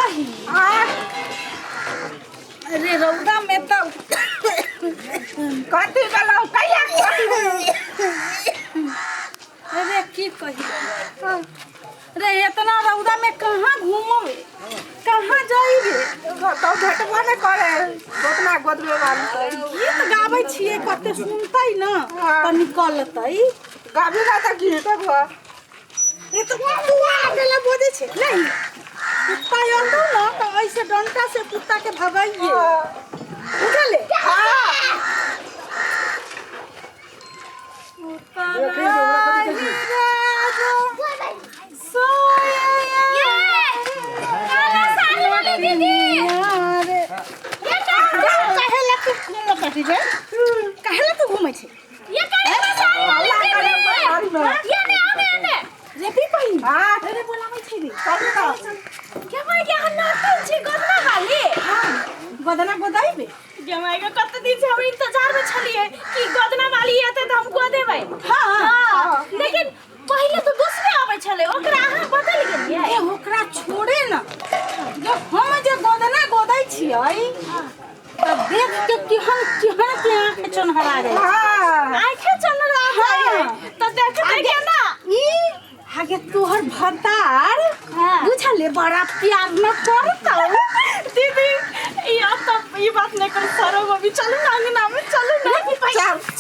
पही अरे रौदा में तो कथी गलो कहिया अरे की कही रे इतना रौदा में कहाँ घूमोगे कहाँ जाइबे तो घटबा न करे गोदना गोदबे वाली गीत गाबै छियै कते सुनतै न त निकलतै गाबी ना त गीत गो ये तो कुत्ता अकेला बोले छे नहीं कुत्ता आंदो ना तो ऐसे डंडा से कुत्ता के भगाइए बुझले काहेला तू घूमै छे ये रेपी पही हां अरे बोलाबै छी रे कथी भाई के हन्ना छी गदना वाली हां गदना गोदाइबे जमाई के कत दिन से हम इंतजार में छलिए कि गदना वाली आते त हम गोदेबै हां लेकिन पहिले तो दूसरे आबै छले ओकरा अहाँ बदल गेलिए ए ओकरा छोड़े न जो हम जे गदना गोदै छियै तब देख के केहन केहन के आंख चनहरा गए हां आंखें चल रहा है तो देख के ना ई आगे तोहर भतार बुझले बड़ा प्यार न करता दीदी ये अब तो ये बात नहीं कर सरो अभी चलो ना अंगना में चलो ना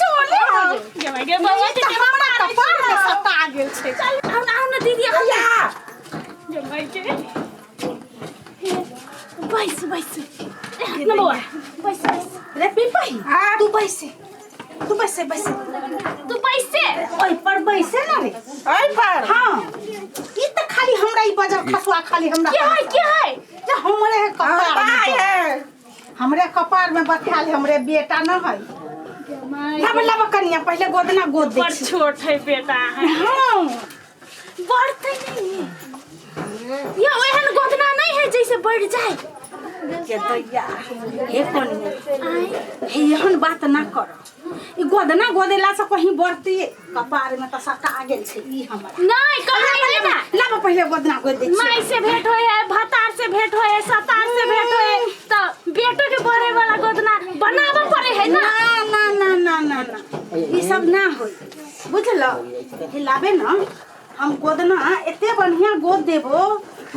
चलो जमाई के बाबा के हमरा कपार में सटा गेल छे चल आओ ना दीदी या जमाई के बैस ना बुआ बैस रे पिपही हाँ। तू बैसे तू बैसे तू पैसे ओइ पर बैसे ना रे ओइ पर हां ई त खाली हमरा ई बजर खसवा खाली हमरा क्या है जे हमरे कपार बाय में है हमरे कपार में बखाल हमरे बेटा न है लब लब कनिया पहले गोदना गोद दे पर छोट है बेटा है हां बढ़ते नहीं ये ओहन गोदना नहीं है जैसे बढ़ जाए के दैया हे कनिया हे एहन बात ना कर ई गोदना गोदेला से कहीं बढ़ती कपार में त सटा गेल छे ई हमरा नहीं कहां है ना लब पहले गोदना गोद दे माई से भेंट होए है भतार से भेंट होए है सतार से भेंट होए तो बेटो के बड़े वाला गोदना बनावा पड़े है ना ना ई सब ना होई बुझलो हे लाबे ना हम गोदना एते बढ़िया गोद देबो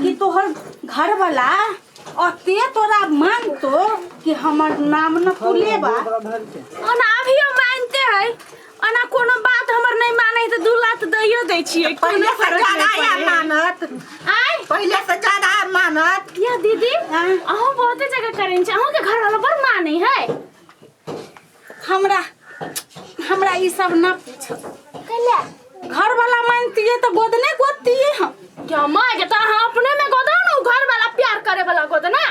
कि तोहर घर वाला अते तोरा मानतो कि हमर नाम न पुलेबा और अभी हम मानते हैं अना कोनो बात हमर नहीं माने तो 2 लाख दैयो दै छियै पहले से ज्यादा या मानत आय पहले से ज्यादा मानत या दीदी अहो बहुते जगह करें छ अहो के घर वाला बड़ माने है हमरा ई सब ना पूछ कला घर वाला मानतिए तो गोदने गोदतिए हम क्या माय के त अपने में गोदा न घर वाला प्यार करे वाला गोदना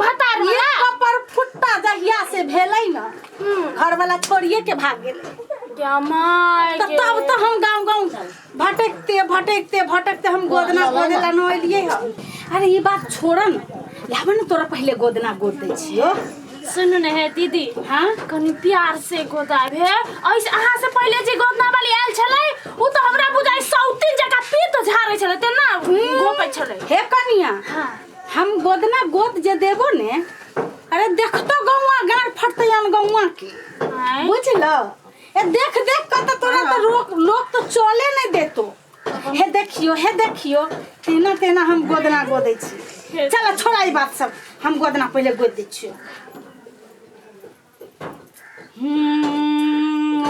भतार ये ना कपर फुट्टा जहिया से भेलै ना घर वाला छोड़िए के भाग गेलै क्या माय के तब तो हम गांव भटकते हम गोदना गोदेला न एलिए हम अरे ये बात छोड़ न लाबे न तोरा पहले गोदना गोद दै छियो सुन न है दीदी हां कनी प्यार से गोदाब है ऐसे अहाँ से पहले जे गोदना वाली आयल छलै उ तो हमरा बुझाई सौती जगह पीत झारे छलै त ना गोपै छलै हे कनिया हां हम गोदना गोद जे देबो ने अरे देखतो गौवा गाड़ फटतै अन गौवा के बुझलो ए देख के त तोरा त लोग तो चले नहीं देतो हे देखियो तेना हम गोदना गोदै छी चल छोड़ा ई बात सब हम गोदना पहले गोद दै छियो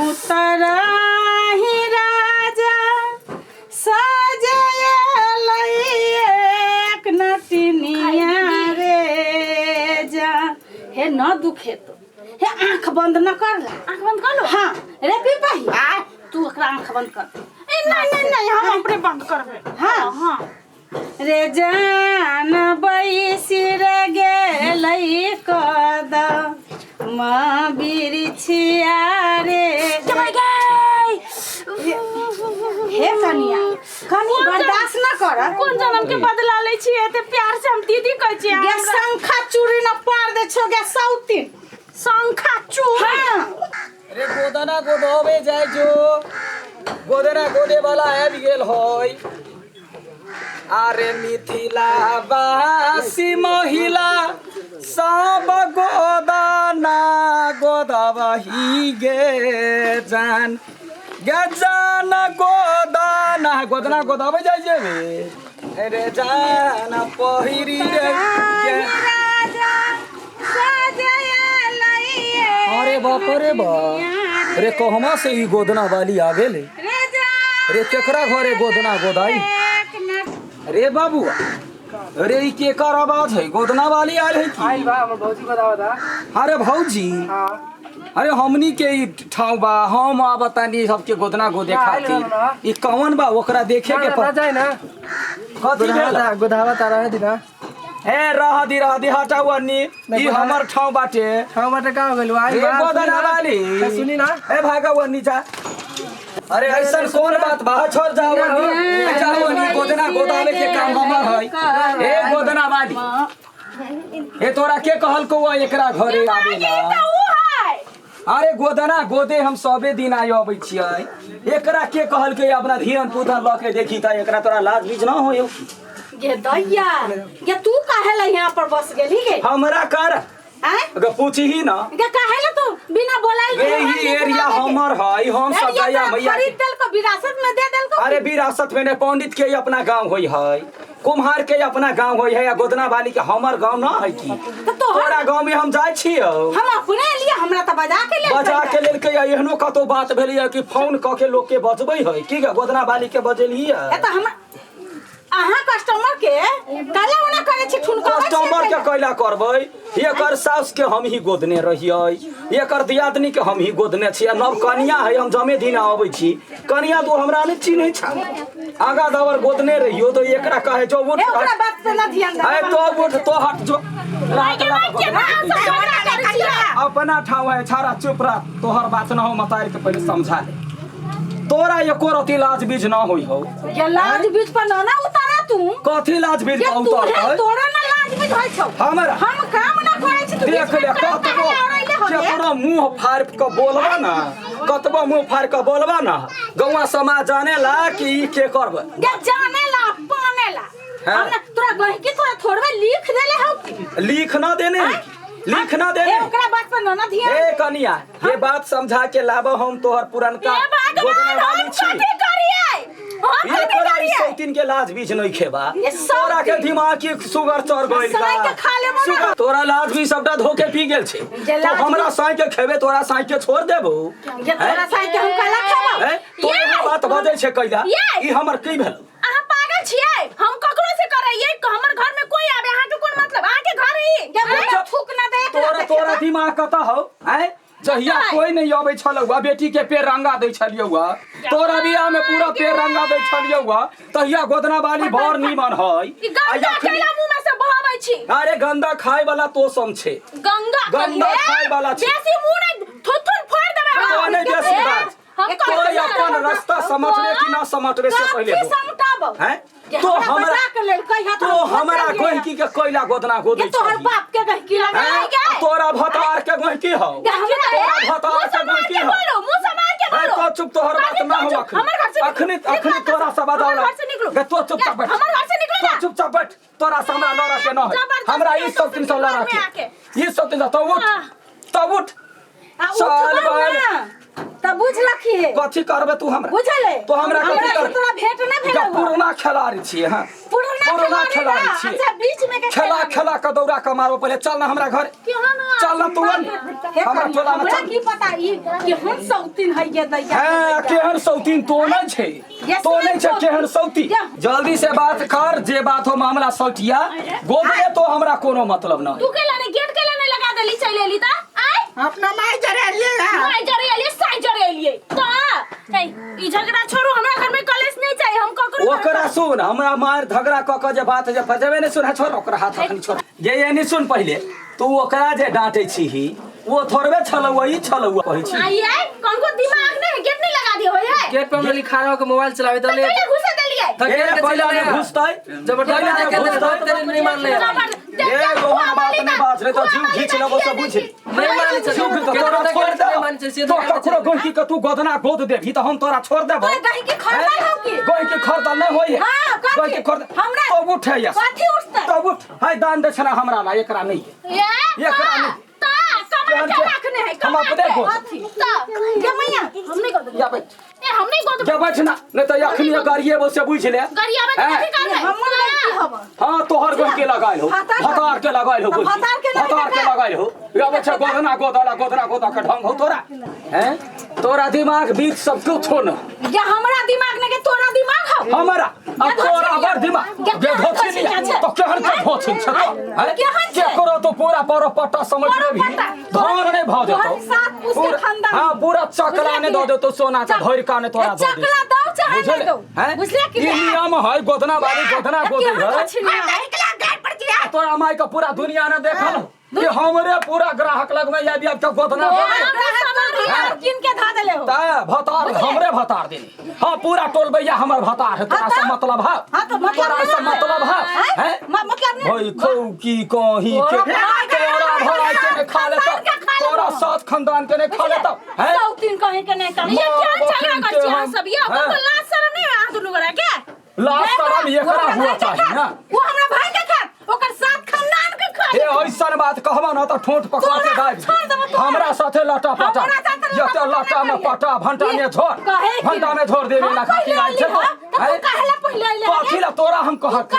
उतरा ही राजा सजयल एक नटनिया रे जा हे न दुखे तो हे आंख बंद न कर ला आंख बंद कर लो हां रे पिपही तू ओकरा आंख बंद कर ए नहीं हम अपने बंद करबे हां रे जान बैसिर गेलै कद माँ बिरछिया रे जमाई गई हे कनिया बर्दाश्त न कर कौन जन्म के बदला ले छी एते प्यार से हम दीदी कहै छी गे शंखा चूड़ी न पार दे छो गे सौतीन शंखा चूड़ी हां अरे गोदना गोदोबे जाय जो गोदना गोदे वाला आबि गेल होय अरे मिथिला वासी महिला सब गोदाना गोदबही गे जान गोदाना गोदना गोदबे जाइ जेबे अरे जान पहिरी रे अरे बाप रे बाप रे कहमा से ई गोदना वाली आ गेले रे केकरा घरे गोदना गोदाई अरे बाबू अरे ई केकर आवाज है गोदना वाली आयल है की आइल बा हमर भौजी बतावा था। अरे भौजी हां अरे हमनी के ई ठाव बा हम आ बतानी सबके गोदना गोदे खातिर ई कौन बा ओकरा देखे के ना जाए ना कथी भेला गोदावा तारा है दिना ए रह दी हटाऊ अन्नी ई हमर ठाव बाटे हां बाटे का हो गेल आइल ए गोदना वाली सुनी ना ए भागव अन्नी जा अरे ऐसन कौन बात बा छोड़ जाओ अन्नी जाओ अन्नी गोदना गोदावे के काम हमर है ए गोदना वाली ए तोरा के कहल को एकरा घरे आवेला अरे गोदना गोदे हम सबे दिन आय अबै छियै एकरा के कहल के अपना धियन पुतन ल के देखी त एकरा तोरा लाज बीज न होयो गे दैया गे तू काहे ला यहाँ पर बस गेली गे हमरा कर हैं अगर पूछी ही ना गे काहे ला तू बिना बोलाई यही एरिया हमर है हम सब गया मैया खरीद देल को विरासत में दे देल को अरे विरासत में ने पंडित के ही अपना गांव होई है कुम्हार के ही अपना गांव होई है या गोदना वाली के हमर गांव ना है की तो तोरा गांव में हम जाय छियो हम अपने लिए हमरा त बजा के ले बजा के लेल के एहनो कतो बात भेलै कि फोन क के लोग के बजबै है की गे गोदना वाली के बजेली है ए त हम अहाँ कस्टमर के काला ओना करे छी ठुनका कस्टमर के कैला करबै एकर सास के हम ही गोदने रहियै एकर दियादनी के हम ही गोदने छियै नव कनिया है हम जमे दिन आबै छी कनिया तो हमरा ने चिन्है छ आगा दवर गोदने रहियो तो एकरा कहे जो उठ ओकरा बात पे ना ध्यान दे है तो उठ तो हट जो अपना ठाव है छारा चुप रह तोहर बात न हो मतार के पहले समझा ले तोरा एको रति लाज बीज न होई हो ये लाज बीच पर ना उतारा तू कथी लाज बीज ये उतार है तोरा ना लाज बीच होय छौ हमरा हम काम ना करे छी तू देख ले कतबो केतना मुंह फाड़ के बोलबा ना कतबो मुंह फाड़ के बोलबा ना गौवा समाज जाने ला कि ई के करब ये जाने ला पाने ला हम तोरा गहि के तोरा थोड़वे लिख देले हो लिख ना देने लिख ना देने ए ओकरा बात पर ना ध्यान ए कनिया ये बात समझा के लाबो हम तोहर पुरनका गोदना वाली छी ये तोरा ई सौतीन के लाज बीज नहीं खेबा तोरा के दिमाग की सुगर चढ़ गइल साई के खा ले मना का तोरा लाज भी सबटा धोके पी गेल छे तो हमरा साई के खेबे तोरा साई के छोड़ देबो ये तोरा साई के हम काला खेबो तो ये बात बजै छे कैला ई हमर की भेल अहाँ पागल छियै हम ककरो से करैयै हमर घर में कोई आबे अहाँ के कोन मतलब अहाँ के घर ही ये थूक ना दे तोरा दिमाग कत हो हैं जहिया कोई नहीं आबै छलौआ बेटी के पेड़ रंगा दै छलियौआ तोरा बियाह में पूरा पेड़ रंगा दै छलियौआ तहिया गोदना वाली भर नीमन है गंगा केला मुंह में से बहाबै छी अरे गंदा खाय वाला तो सम छे गंदा खाय वाला छे देसी मुंह नहीं थुथुन फोड़ देबे तो नहीं देसी बात कोई अपन रास्ता समझबे कि ना समझबे से पहले समटाबो हैं तो हमरा कोई की के कोयला गोदना गोदै तोहर बाप के कह की लगा तोरा भतार के गोह की हो तोरा भतार के गोह की हो मुंह समार के बोलो तो चुप तोहर बात ना हो अखनी तोरा सब बतावला गे तो चुपचाप बैठ हमर घर से निकलो ना चुपचाप बैठ तोरा से हमरा लड़ा के न हो हमरा ई सब दिन से लड़ा के ई सब दिन तो उठ साल भर तब बुझ लखी कथी करबे तू हमरा बुझले तो हमरा कथी कर तोरा भेट ना भेल पुराना खिलाड़ी छिए हां पुराना खिलाड़ी छिए अच्छा बीच में के खेला के दौड़ा के मारो पहले चल ना हमरा घर चल ना तू हमरा टोला में चल की पता ई केहन सौतीन है ये दैया हां केहन सौतीन तो नहीं छे तो नहीं छे केहन सौती जल्दी से बात कर जे बात हो मामला सौटिया गोदे तो हमरा कोनो मतलब ना तू के लाने गेट के लाने लगा देली चले ली ता आय अपना माई जरेलिए माई जरेलिए साई जरेलिए तो ई झगड़ा छोड़ो हमरा घर में कलेश नहीं चाहिए हम ककरो ओकरा सुन हमरा मार झगड़ा क के जे बात जे फजबे ने सुन छोड़ ओकरा हाथ अखनी छोड़ ये नहीं सुन पहले तू ओकरा जे डांटे छी वो थोड़बे छलौआ ई छलौआ कहै छी आई आई कौन को दिमाग नहीं गेट नहीं लगा दियो है गेट पे हमने लिखा रहा के मोबाइल चलावे तो ले पहले घुसा देलिए ए पहले घुसतै जबरदस्ती देख के तेरे नहीं मान ले ए गोहन बात नहीं बात रे तो जीव खींच लेबो सब बुझ नहीं माने छे जीव खींच तोरा छोड़ दे नहीं माने छे तो ककरो गोही के तू गोदना गोद देबी त हम तोरा छोड़ देबो गही के खरदा हो की गोही के खरदा नहीं होई हां गोही के खरदा हमरा तो उठे या कथी उठते तो उठ हाय दान दक्षिणा हमरा ला एकरा नहीं ये एकरा नहीं कमर के रखने है हम अपने गोद के मैया हमने गोद या बैठ ए हमने गोद क्या बैठ ना नहीं तो अखनी गाड़िए बस से बुझ ले गरिया में कथी कर है हम की हब हां तोहर गोही के लगाइल हो भतार के लगाइल हो भतार के लगाइल हो या बच्चा गोदना गोदा के ढंग हो तोरा हैं तोरा दिमाग बीच सब कुछ हो ना या हमरा दिमाग ने के तोरा दिमाग हो हमारा अब तोरा अगर दिमाग ये धोछी नहीं तो केहन के धोछी छ हैं के करो तो पूरा पर पट्टा समझ ले भी धान नहीं भाव देतो सात पुष्ट खानदान हां पूरा चकला ने दो दे तो सोना का भर का ने तोरा दो चकला दो चाहे नहीं दो हैं बुझले कि ये नियम है गोदना वाली गोदना गोदी है निकला गाड़ पड़ गया तोरा माई का पूरा दुनिया ने देखल कि हमरे पूरा ग्राहक लग में यदि अब तक गोदना किन के धा देले हो ता भतार हमरे भतार देनी हां पूरा टोल भैया हमर भतार है तोरा से मतलब है हां तो तोरा से मतलब है हैं मतलब नहीं भाई खौ की कहीं के तोरा भरा के ने खा लेता तोरा साथ खानदान के ने खा लेता हैं सौ तीन कहे के नहीं कर ये क्या चल रहा कर छिया सब ये तो लाज शर्म नहीं आ दुनु गोरा के लास्ट शर्म ये करा हुआ चाहिए ना वो हमरा भाई के खा ओकर साथ खानदान के खा ए ऐसन बात कहबा ना तो ठोंठ पकड़ के दाब हमरा साथे लटा पटा जते लटा में पटा भंटा में झोर भंटा में झोर देवे ना खाती आई छे तो कहला पहिले आइले कथिला तोरा हम कहत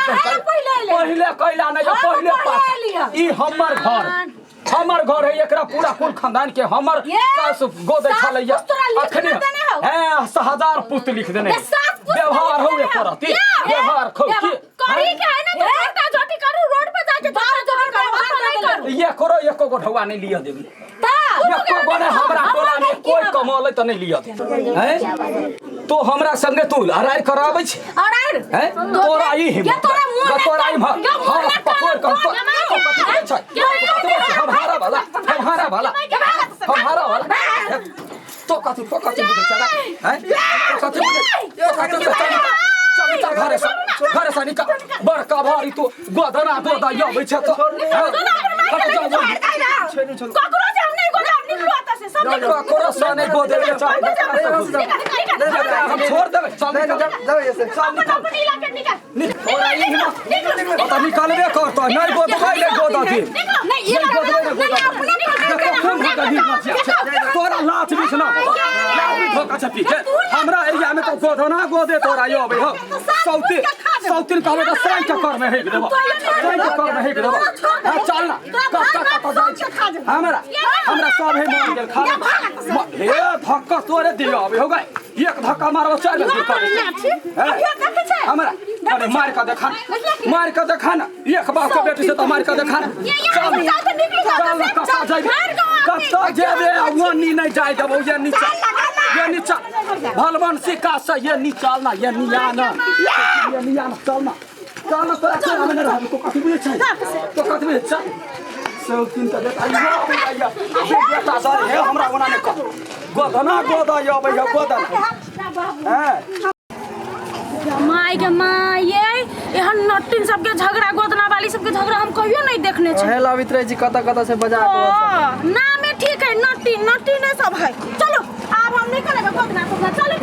पहिले कैला नहीं पहिले ई हमर घर है एकरा पूरा कुल खानदान के हमर सास गोद छलैया अखनी है 1000 पुस्त लिख देने व्यवहार होए परती व्यवहार खौ की करी के है ना तो छोटा छोटी करू रोड पे जाके छोटा छोटी करू नहीं करू ये करो एको गो ढौआ नहीं लिया देबी एको गो ने हमरा टोला में कोई कमौले त नहीं लिया दे हैं तो हमरा संगे तू लड़ाई कराबै छी अरे हैं तोरा ई हिम तोरा ई हां पकड़ कर हमारा वाला तो कथि बुझे चला हैं कथि बुझे घर से निकल बड़का भारी तो गोदना गोदा यबै छ तो ककरो से हम नहीं गोदा निकलो आता से सब ककरो से नहीं गोदे हम छोड़ देबे चल जाओ ये से चल निकल निकालबे करतो नहीं गोदबै ले गोदा थी नहीं ये तोरा लाच बिछ ना लाच धोका छ पीछे हमरा एरिया में तो गोदना गोदे तोरा यो बे हो सौती कहबे तो सही चक्कर में है देबो सही चक्कर में है देबो हां चल ना कत हमरा सब है मान गेल खा हे धक्का तोरे दियो अबे हो गए एक धक्का मारबो चार हमरा अरे मार का देखा ना एक बाप के बेटी से तो मार का देखा ना चल कसा जेबे वनी नहीं जाय देबो ये नीचा भलवन सिक्का से ये नीचा ना ये नियाना चल ना तोरा के हमने रह तो कथि बुझे छै तो कथि बुझे छै सब तीन त देखा या बेटा सर है हमरा ओना ने कह गोदना गोदा यो भैया गोदना हैं माय के माय एहन नटिन सबके झगड़ा गोदना वाली सबके झगड़ा हम कहियो नहीं देखने छै हेला वितरे जी कता से बजा नाम में ठीक है नटिन है सब है चलो अब हम नहीं करेंगे गोदना चलो